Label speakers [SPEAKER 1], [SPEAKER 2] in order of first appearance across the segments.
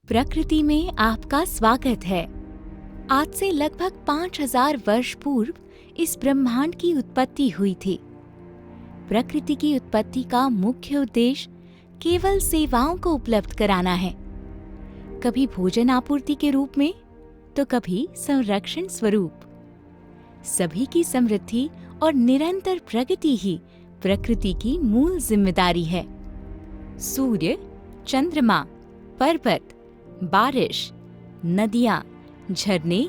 [SPEAKER 1] प्रकृति में आपका स्वागत है। आज से लगभग 5000 वर्ष पूर्व इस ब्रह्मांड की उत्पत्ति हुई थी। प्रकृति की उत्पत्ति का मुख्य उद्देश्य केवल सेवाओं को उपलब्ध कराना है, कभी भोजन आपूर्ति के रूप में तो कभी संरक्षण स्वरूप। सभी की समृद्धि और निरंतर प्रगति ही प्रकृति की मूल जिम्मेदारी है। सूर्य, चंद्रमा, पर्वत, बारिश, नदियां, झरने,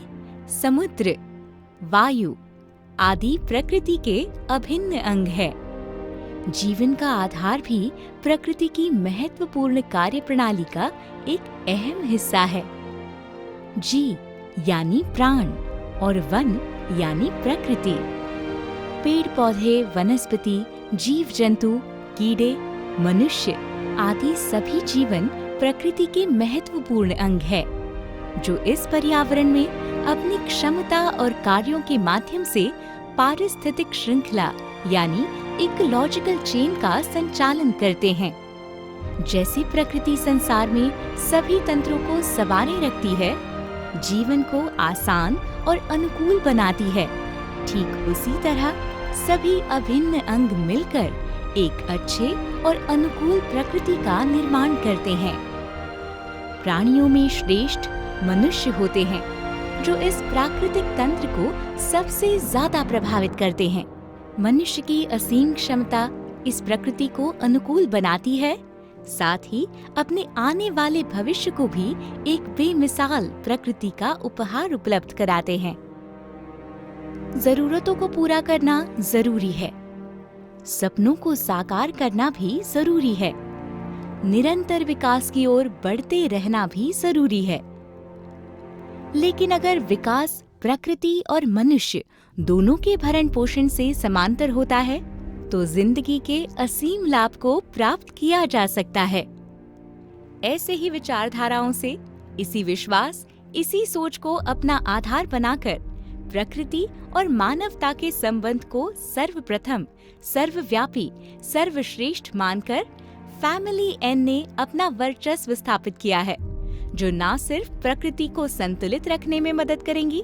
[SPEAKER 1] समुद्र, वायु आदि प्रकृति के अभिन्न अंग है। जीवन का आधार भी प्रकृति की महत्वपूर्ण कार्यप्रणाली का एक अहम हिस्सा है। जी यानी प्राण और वन यानी प्रकृति। पेड़ पौधे, वनस्पति, जीव जंतु, कीड़े, मनुष्य आदि सभी जीवन प्रकृति के महत्वपूर्ण अंग है, जो इस पर्यावरण में अपनी क्षमता और कार्यों के माध्यम से पारिस्थितिक श्रृंखला यानी इकोलॉजिकल चेन का संचालन करते हैं। जैसे प्रकृति संसार में सभी तंत्रों को संवारे रखती है, जीवन को आसान और अनुकूल बनाती है, ठीक उसी तरह सभी अभिन्न अंग मिलकर एक अच्छे और अनुकूल प्रकृति का निर्माण करते हैं। प्राणियों में श्रेष्ठ मनुष्य होते हैं, जो इस प्राकृतिक तंत्र को सबसे ज्यादा प्रभावित करते हैं। मनुष्य की असीम क्षमता इस प्रकृति को अनुकूल बनाती है, साथ ही अपने आने वाले भविष्य को भी एक बेमिसाल प्रकृति का उपहार उपलब्ध कराते हैं। जरूरतों को पूरा करना जरूरी है, सपनों को साकार करना भी जरूरी है, निरंतर विकास की ओर बढ़ते रहना भी जरूरी है। लेकिन अगर विकास प्रकृति और मनुष्य दोनों के भरण पोषण से समांतर होता है, तो जिंदगी के असीम लाभ को प्राप्त किया जा सकता है। ऐसे ही विचारधाराओं से, इसी विश्वास, इसी सोच को अपना आधार बनाकर प्रकृति और मानवता के संबंध को सर्वप्रथम, सर्वव्यापी, सर्वश्रेष्ठ मानकर फैमिली एन ने अपना वर्चस्व स्थापित किया है, जो न सिर्फ प्रकृति को संतुलित रखने में मदद करेंगी,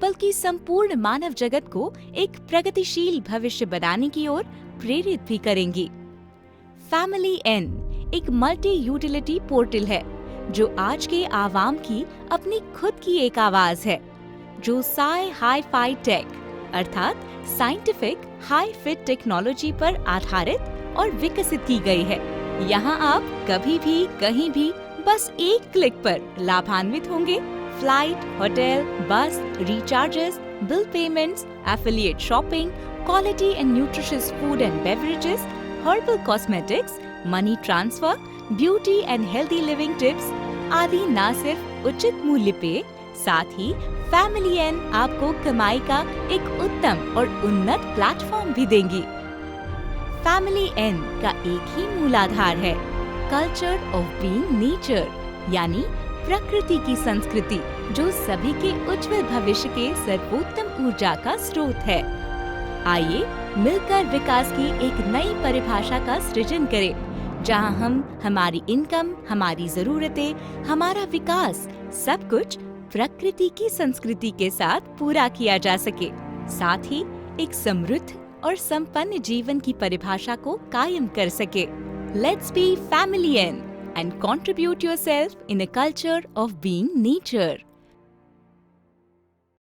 [SPEAKER 1] बल्कि संपूर्ण मानव जगत को एक प्रगतिशील भविष्य बनाने की ओर प्रेरित भी करेंगी। फैमिली एन एक मल्टी यूटिलिटी पोर्टल है, जो आज के आवाम की अपनी खुद की एक आवाज है, जो हाई-फाई टेक अर्थात साइंटिफिक हाई फिट टेक्नोलॉजी पर आधारित और विकसित की गई है। यहाँ आप कभी भी कहीं भी बस एक क्लिक पर लाभान्वित होंगे। फ्लाइट, होटल, बस, recharges, bill payments, affiliate shopping, quality and nutritious food and beverages, herbal cosmetics, money transfer, beauty and healthy living tips आदि न सिर्फ उचित मूल्य पे, साथ ही फैमिली एन आपको कमाई का एक उत्तम और उन्नत प्लेटफॉर्म भी देंगी। फैमिली एन का एक ही मूलाधार है, कल्चर ऑफ बीइंग नेचर यानी प्रकृति की संस्कृति, जो सभी के उज्जवल भविष्य के सर्वोत्तम ऊर्जा का स्रोत है। आइए मिलकर विकास की एक नई परिभाषा का सृजन करें, जहां हम हमारी इनकम, हमारी जरूरतें, हमारा विकास सब कुछ प्रकृति की संस्कृति के साथ पूरा किया जा सके, साथ ही एक समृद्ध और संपन्न जीवन की परिभाषा को कायम कर सके। Let's be family and contribute yourself in a culture of being nature.